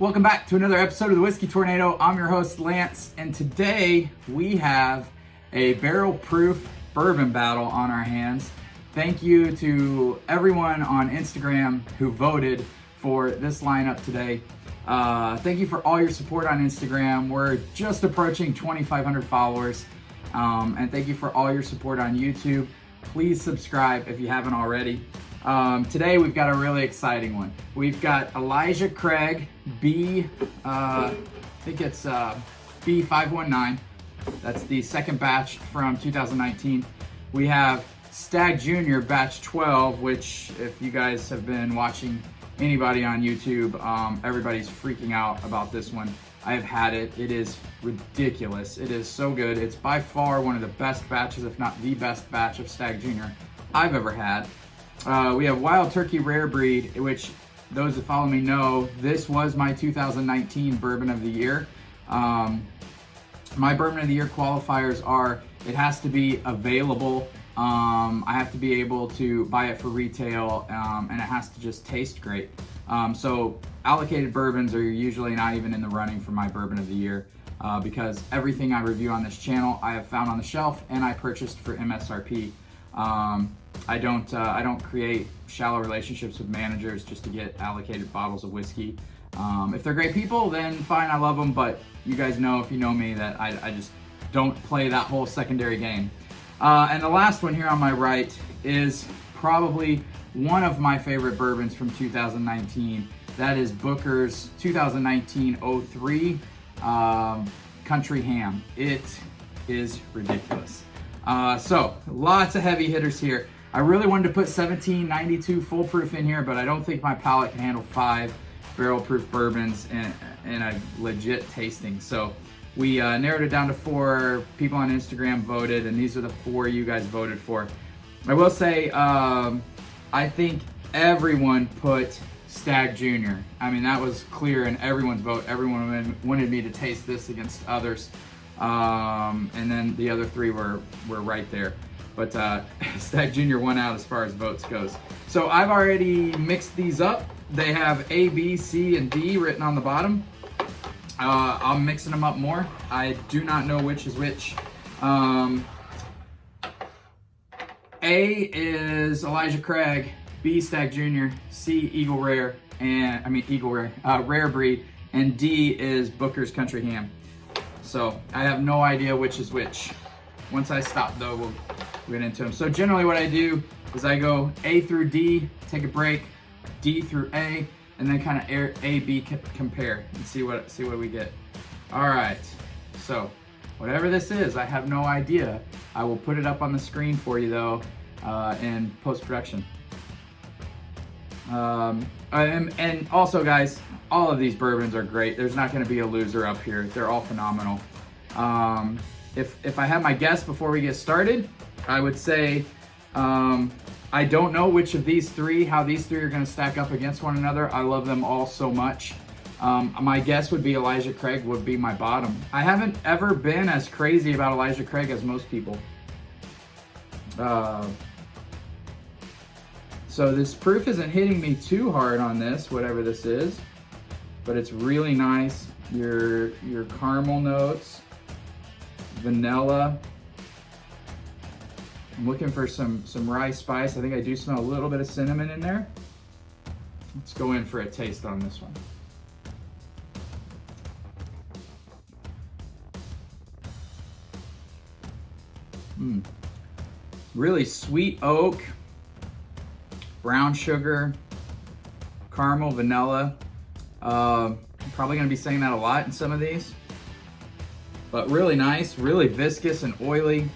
Welcome back to another episode of the Whiskey Tornado. I'm your host, Lance, and today we have a barrel proof bourbon battle on our hands. Thank you to everyone on Instagram who voted for this lineup today. Thank you for all your support on Instagram. We're just approaching 2,500 followers. And thank you for all your support on YouTube. Please subscribe if you haven't already. Today we've got a really exciting one. We've got Elijah Craig B519. That's the second batch from 2019. We have Stagg Jr. batch 12, which if you guys have been watching anybody on YouTube, everybody's freaking out about this one. I've had it. It is ridiculous. It is so good. It's by far one of the best batches, if not the best batch of Stagg Jr. I've ever had. We have Wild Turkey Rare Breed, which those that follow me know, this was my 2019 Bourbon of the Year. My Bourbon of the Year qualifiers are, it has to be available, I have to be able to buy it for retail, and it has to just taste great. So allocated bourbons are usually not even in the running for my Bourbon of the Year, because everything I review on this channel I have found on the shelf and I purchased for MSRP. I don't create shallow relationships with managers just to get allocated bottles of whiskey. If they're great people, then fine, I love them, but you guys know, if you know me, that I just don't play that whole secondary game. And the last one here on my right is probably one of my favorite bourbons from 2019. That is Booker's 2019-03 Country Ham. It is ridiculous. So lots of heavy hitters here. I really wanted to put 1792 full proof in here, but I don't think my palate can handle 5 barrel proof bourbons in a legit tasting. So we narrowed it down to 4. People on Instagram voted, and these are the 4 you guys voted for. I will say, I think everyone put Stagg Jr. I mean, that was clear in everyone's vote. Everyone wanted me to taste this against others. And then the other 3 were right there. But Stagg Jr. won out as far as votes goes. So I've already mixed these up. They have A, B, C, and D written on the bottom. I'm mixing them up more. I do not know which is which. A is Elijah Craig, B, Stagg Jr., C, Rare Breed, and D is Booker's Country Ham. So I have no idea which is which. Once I stop though, we'll get into them. So generally what I do is I go A through D, take a break, D through A, and then kind of A, B compare and see what we get. All right, so whatever this is, I have no idea. I will put it up on the screen for you though in post-production. And also guys, all of these bourbons are great. There's not going to be a loser up here. They're all phenomenal. If I had my guess before we get started, I would say I don't know which of these 3, how these 3 are going to stack up against one another. I love them all so much. My guess would be Elijah Craig would be my bottom. I haven't ever been as crazy about Elijah Craig as most people. So this proof isn't hitting me too hard on this, whatever this is, but it's really nice. Your caramel notes, vanilla. I'm looking for some rye spice. I think I do smell a little bit of cinnamon in there. Let's go in for a taste on this one. Really sweet oak, brown sugar, caramel, vanilla. I'm probably gonna be saying that a lot in some of these, but really nice, really viscous and oily.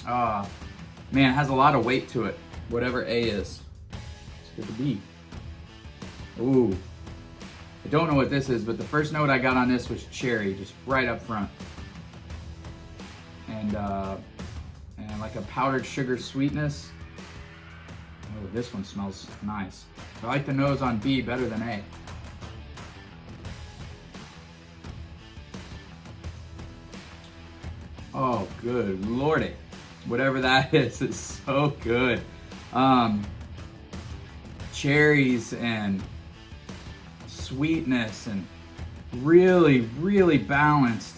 Man, it has a lot of weight to it, whatever A is. Let's get the B. Ooh, I don't know what this is, but the first note I got on this was cherry, just right up front. And like a powdered sugar sweetness. Oh, this one smells nice. I like the nose on B better than A. Oh, good lordy. Whatever that is so good. Cherries and sweetness and really, really balanced.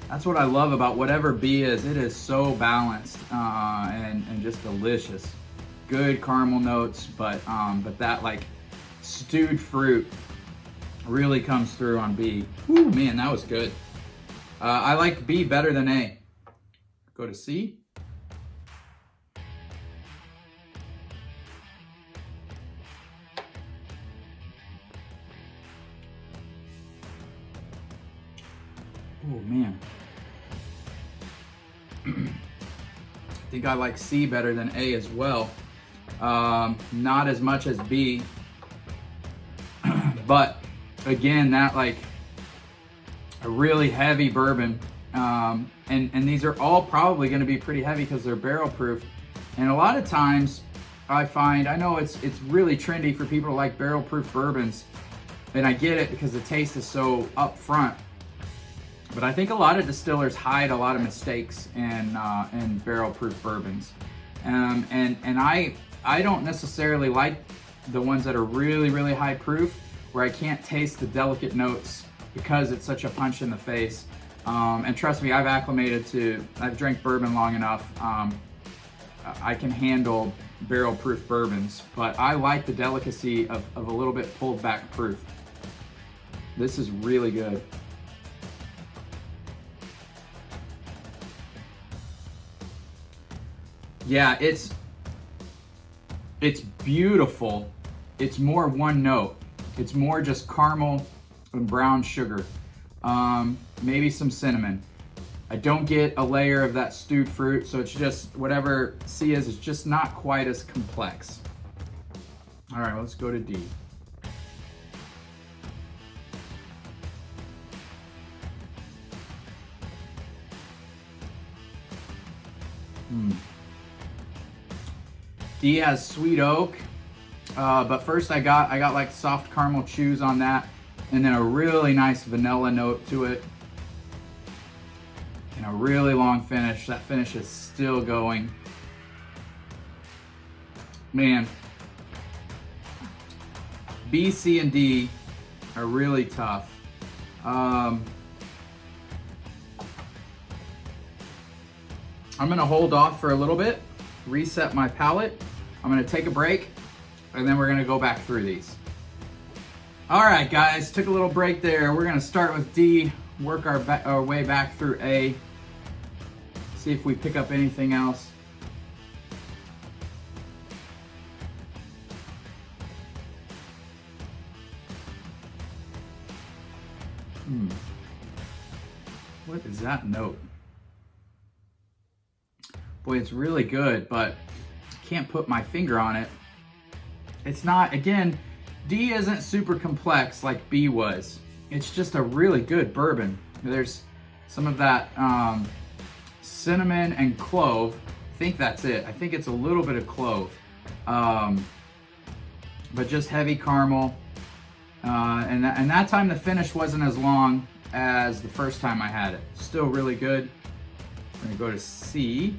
That's what I love about whatever B is. It is so balanced and just delicious. Good caramel notes, but that like stewed fruit really comes through on B. Woo, man, that was good. I like B better than A. Go to C. Oh man. I think I like C better than A as well. Not as much as B. But again, that like a really heavy bourbon. And these are all probably going to be pretty heavy because they're barrel proof. And a lot of times I find, I know it's really trendy for people to like barrel proof bourbons. And I get it because the taste is so upfront. But I think a lot of distillers hide a lot of mistakes in barrel proof bourbons. And I don't necessarily like the ones that are really, really high proof where I can't taste the delicate notes because it's such a punch in the face. And trust me, I've drank bourbon long enough. I can handle barrel proof bourbons, but I like the delicacy of a little bit pulled back proof. This is really good. Yeah, it's beautiful. It's more one note. It's more just caramel and brown sugar. Maybe some cinnamon. I don't get a layer of that stewed fruit, so it's just whatever C is, it's just not quite as complex. All right, let's go to D. D has sweet oak, but first I got like soft caramel chews on that, and then a really nice vanilla note to it, and a really long finish. That finish is still going. Man, B, C, and D are really tough. I'm gonna hold off for a little bit, reset my palate. I'm gonna take a break, and then we're gonna go back through these. All right, guys, took a little break there. We're gonna start with D, work our way back through A, see if we pick up anything else. What is that note? Boy, it's really good, but I can't put my finger on it. It's not, again, D isn't super complex like B was. It's just a really good bourbon. There's some of that cinnamon and clove. I think that's it. I think it's a little bit of clove. But just heavy caramel. And that time the finish wasn't as long as the first time I had it. Still really good. We're gonna go to C.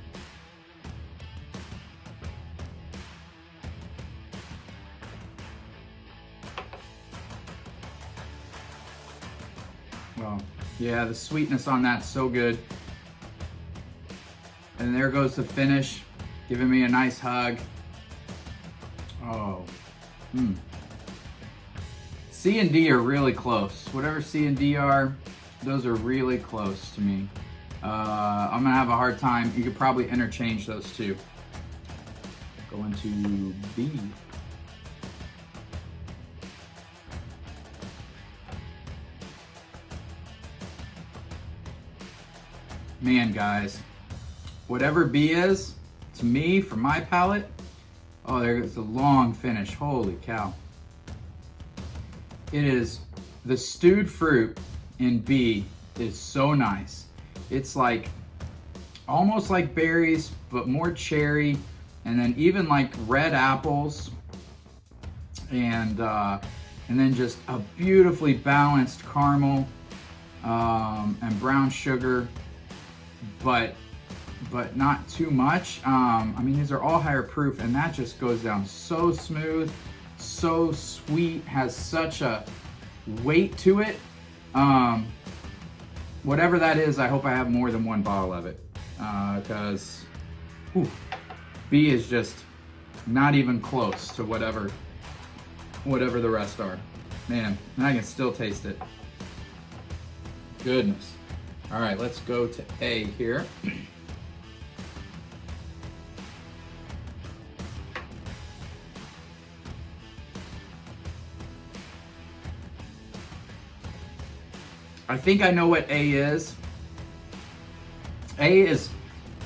Well, yeah, the sweetness on that's so good. And there goes the finish, giving me a nice hug. Oh, C and D are really close. Whatever C and D are, those are really close to me. I'm gonna have a hard time. You could probably interchange those two. Going to B. Man, guys, whatever B is, to me, for my palate, oh, there's a long finish. Holy cow. It is, the stewed fruit in B is so nice. It's like, almost like berries, but more cherry, and then even like red apples, and then just a beautifully balanced caramel and brown sugar. But not too much. I mean, these are all higher proof, and that just goes down so smooth. so sweet, has such a weight to it. Whatever that is, I hope I have more than one bottle of it, because B is just not even close to whatever the rest are. Man, and I can still taste it. Goodness. All right, let's go to A here. I think I know what A is. A is,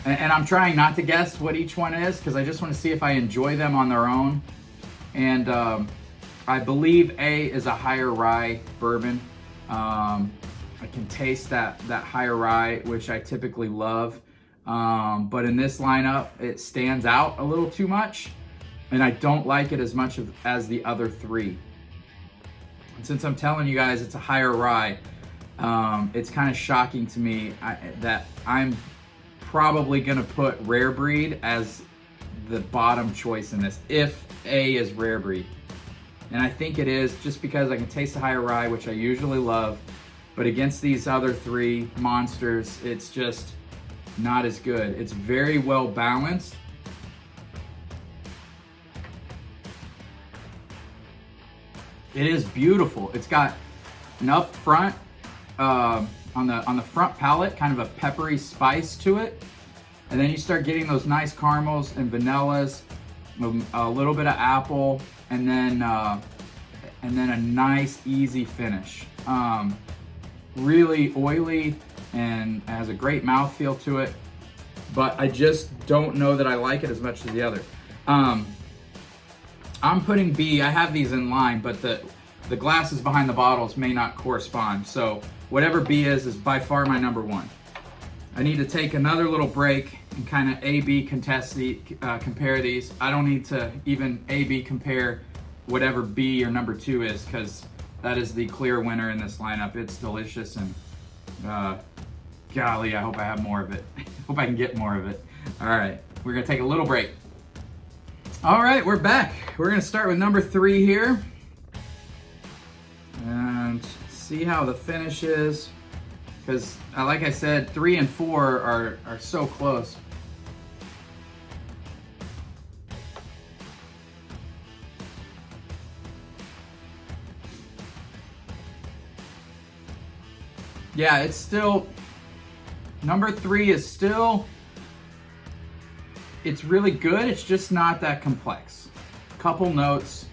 and I'm trying not to guess what each one is because I just want to see if I enjoy them on their own. And I believe A is a higher rye bourbon. I can taste that higher rye, which I typically love. But in this lineup, it stands out a little too much, and I don't like it as much as the other three. And since I'm telling you guys it's a higher rye, it's kind of shocking to me that I'm probably gonna put Rare Breed as the bottom choice in this, if A is Rare Breed. And I think it is, just because I can taste the higher rye, which I usually love, but against these other three monsters, it's just not as good. It's very well balanced. It is beautiful. It's got an up front, on the front palate, kind of a peppery spice to it, and then you start getting those nice caramels and vanillas, a little bit of apple, and then a nice easy finish. Really oily and has a great mouthfeel to it, but I just don't know that I like it as much as the other. I'm putting B. I have these in line, but the glasses behind the bottles may not correspond. So whatever B is by far my number one. I need to take another little break and kind of A-B compare these. I don't need to even A-B compare whatever B or number two is, because that is the clear winner in this lineup. It's delicious, and golly, I hope I have more of it. Hope I can get more of it. All right, we're gonna take a little break. All right, we're back. We're gonna start with number three here and see how the finish is, because like I said, 3 and 4 are so close. Yeah, it's still, number 3 is still, it's really good. It's just not that complex. Couple notes,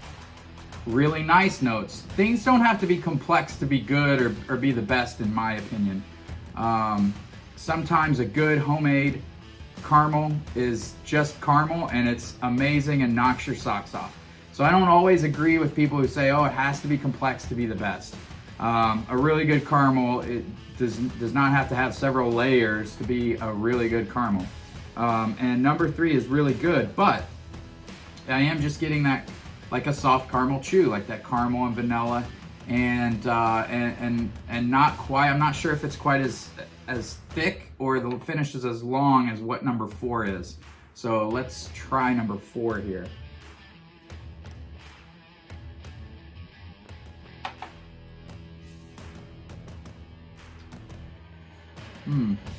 really nice notes. Things don't have to be complex to be good or be the best, in my opinion. Sometimes a good homemade caramel is just caramel, and it's amazing and knocks your socks off. So I don't always agree with people who say, oh, it has to be complex to be the best. A really good caramel, it does not have to have several layers to be a really good caramel. And number 3 is really good, but I am just getting that, like a soft caramel chew, like that caramel and vanilla, and not quite. I'm not sure if it's quite as thick or the finish is as long as what number 4 is. So let's try number 4 here.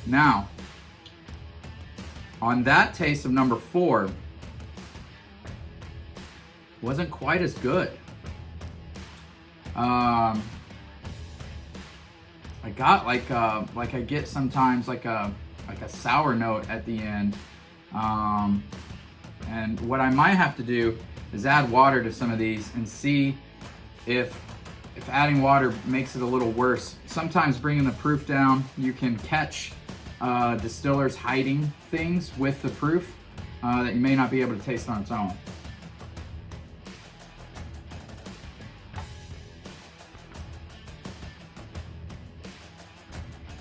Now, on that taste of number 4, wasn't quite as good. I got like I get sometimes like a sour note at the end. And what I might have to do is add water to some of these and see if adding water makes it a little worse. Sometimes bringing the proof down, you can catch distillers hiding things with the proof that you may not be able to taste on its own.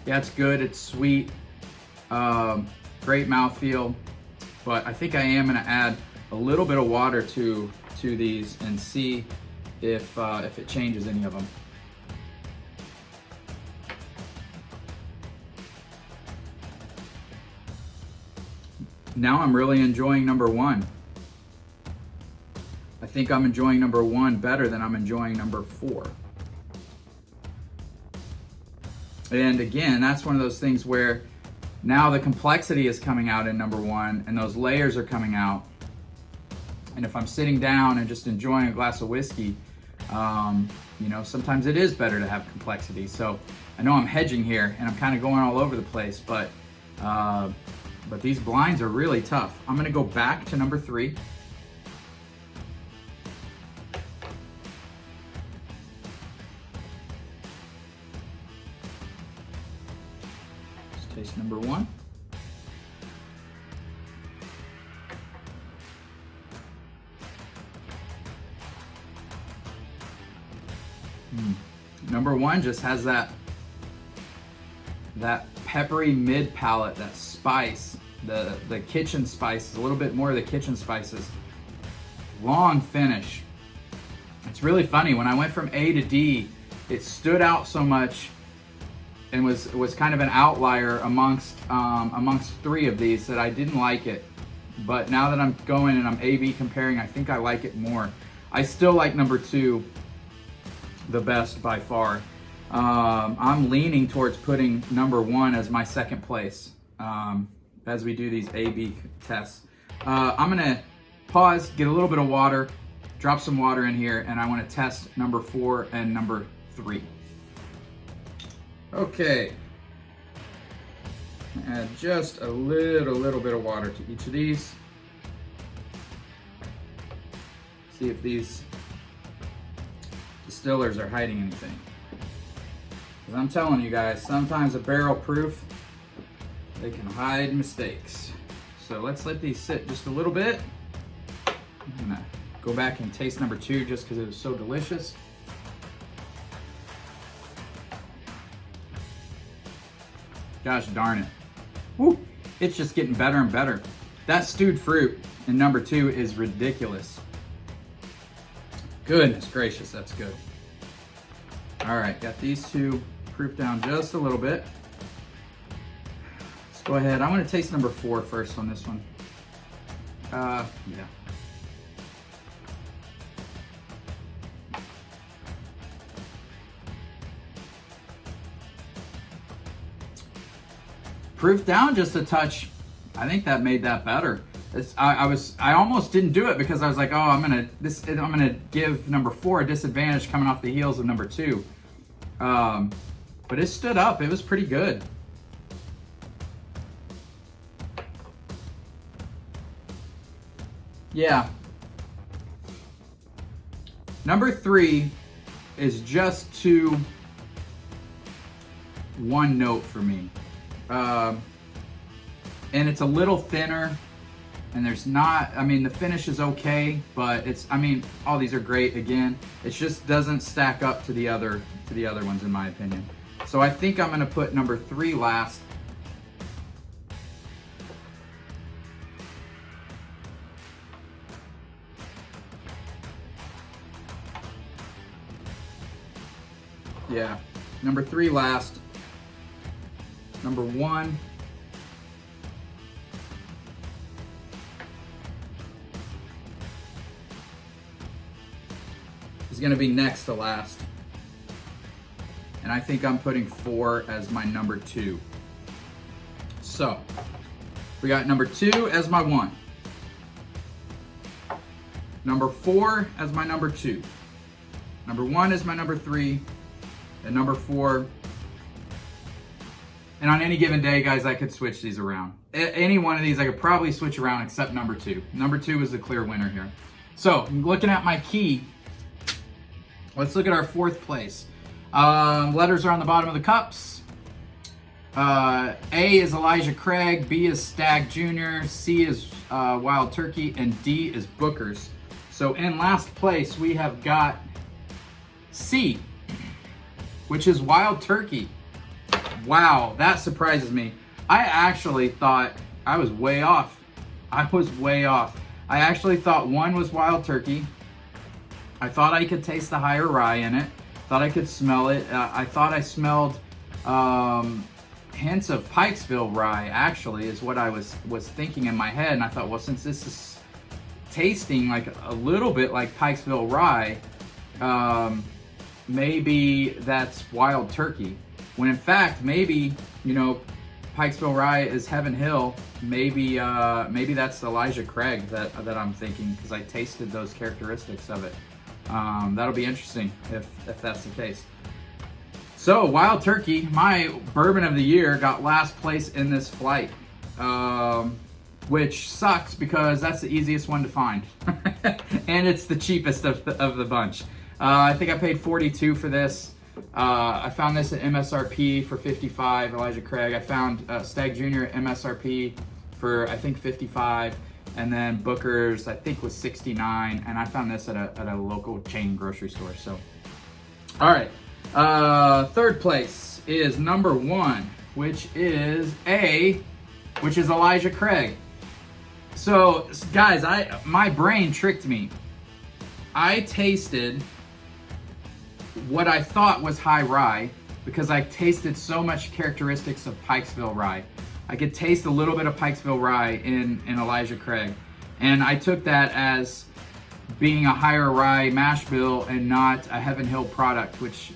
Yeah, it's good, it's sweet, great mouthfeel, but I think I am gonna add a little bit of water to these and see if it changes any of them. Now I'm really enjoying number 1. I think I'm enjoying number 1 better than I'm enjoying number 4. And again, that's one of those things where now the complexity is coming out in number 1 and those layers are coming out. And if I'm sitting down and just enjoying a glass of whiskey, you know, sometimes it is better to have complexity. So I know I'm hedging here and I'm kind of going all over the place, but these blinds are really tough. I'm gonna go back to number 3. Let's taste number 1. Number 1 just has that peppery mid palate, that spice, the kitchen spices, a little bit more of the kitchen spices. Long finish. It's really funny, when I went from A to D, it stood out so much and was kind of an outlier amongst 3 of these that I didn't like it. But now that I'm going and I'm A/B comparing, I think I like it more. I still like number 2 the best by far. I'm leaning towards putting number 1 as my second place as we do these A/B tests. I'm gonna pause, get a little bit of water, drop some water in here, and I want to test number 4 and number 3. Okay, add just a little bit of water to each of these. See if these distillers are hiding anything. Because I'm telling you guys, sometimes a barrel proof, they can hide mistakes. So let's let these sit just a little bit. I'm gonna go back and taste number 2 just because it was so delicious. Gosh darn it. Woo, it's just getting better and better. That stewed fruit in number 2 is ridiculous. Goodness gracious, that's good. All right, got these 2 proofed down just a little bit. Let's go ahead. I want to taste number 4 first on this one. Yeah. Proof down just a touch. I think that made that better. I almost didn't do it because I was like, oh, I'm gonna give number 4 a disadvantage coming off the heels of number 2. But it stood up. It was pretty good. Yeah. Number 3 is just too one note for me. And it's a little thinner, and there's not, I mean, the finish is okay, but it's, I mean, all these are great again. It just doesn't stack up to the other ones in my opinion. So I think I'm gonna put number 3 last. Yeah, number 3 last. Number 1. Is going to be next to last. And I think I'm putting 4 as my number 2. So, we got number 2 as my 1. Number 4 as my number 2. Number 1 is my number 3. And number 4. And on any given day, guys, I could switch these around. Any one of these I could probably switch around except number 2. Number 2 is the clear winner here. So, looking at my key, let's look at our 4th place. Letters are on the bottom of the cups. A is Elijah Craig, B is Stagg Jr, C is Wild Turkey, and D is Booker's. So in last place, we have got C, which is Wild Turkey. Wow, that surprises me. I actually thought I was way off. I actually thought 1 was Wild Turkey. I thought I could taste the higher rye in it. Thought I could smell it. I thought I smelled hints of Pikesville rye, actually, is what I was thinking in my head. And I thought, well, since this is tasting like a little bit like Pikesville Rye. Maybe that's Wild Turkey, when in fact maybe, you know, Pikesville Rye is Heaven Hill. Maybe maybe that's Elijah Craig that I'm thinking, because I tasted those characteristics of it. That'll be interesting if that's the case. So Wild Turkey, my bourbon of the year, got last place in this flight, which sucks because that's the easiest one to find, and it's the cheapest of the bunch. I think I paid $42 for this. I found this at MSRP for $55, Elijah Craig. I found Stagg Jr. at MSRP for, I think, $55, and then Booker's, I think, was $69, and I found this at a local chain grocery store. So, all right, third place is number 1, which is Elijah Craig. So, guys, my brain tricked me. I tasted what I thought was high rye because I tasted so much characteristics of Pikesville Rye. I could taste a little bit of Pikesville Rye in Elijah Craig, and I took that as being a higher rye mash bill and not a Heaven Hill product, which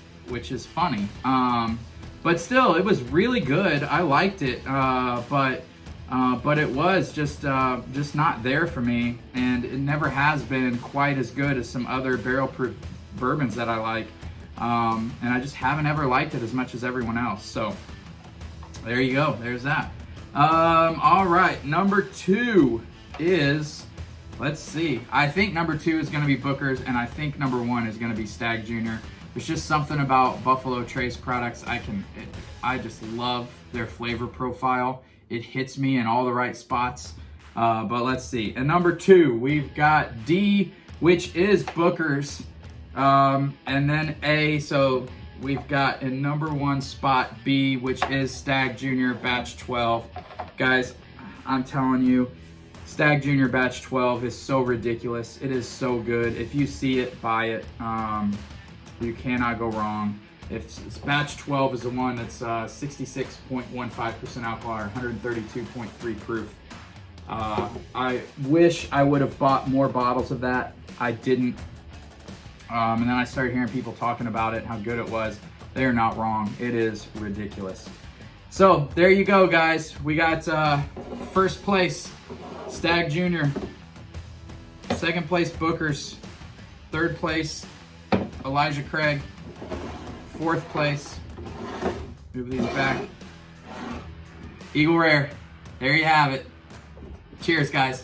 is funny. But still, it was really good. I liked it, but it was just not there for me, and it never has been quite as good as some other barrel proof bourbons that I like. And I just haven't ever liked it as much as everyone else. So there you go. There's that. All right. Number 2 is, let's see. I think number 2 is going to be Booker's, and I think number 1 is going to be Stagg Jr. There's just something about Buffalo Trace products. I just love their flavor profile. It hits me in all the right spots. But let's see. And number 2, we've got D, which is Booker's. And then A, so we've got in number 1 spot B, which is Stagg Jr. Batch 12. Guys, I'm telling you, Stagg Jr. Batch 12 is so ridiculous. It is so good. If you see it, buy it. You cannot go wrong. If Batch 12 is the one that's 66.15% alcohol or 132.3 proof. I wish I would have bought more bottles of that. I didn't. And then I started hearing people talking about it and how good it was. They're not wrong. It is ridiculous. So there you go, guys. We got first place, Stagg Jr. Second place, Booker's. Third place, Elijah Craig. Fourth place, move these back, Eagle Rare. There you have it. Cheers, guys.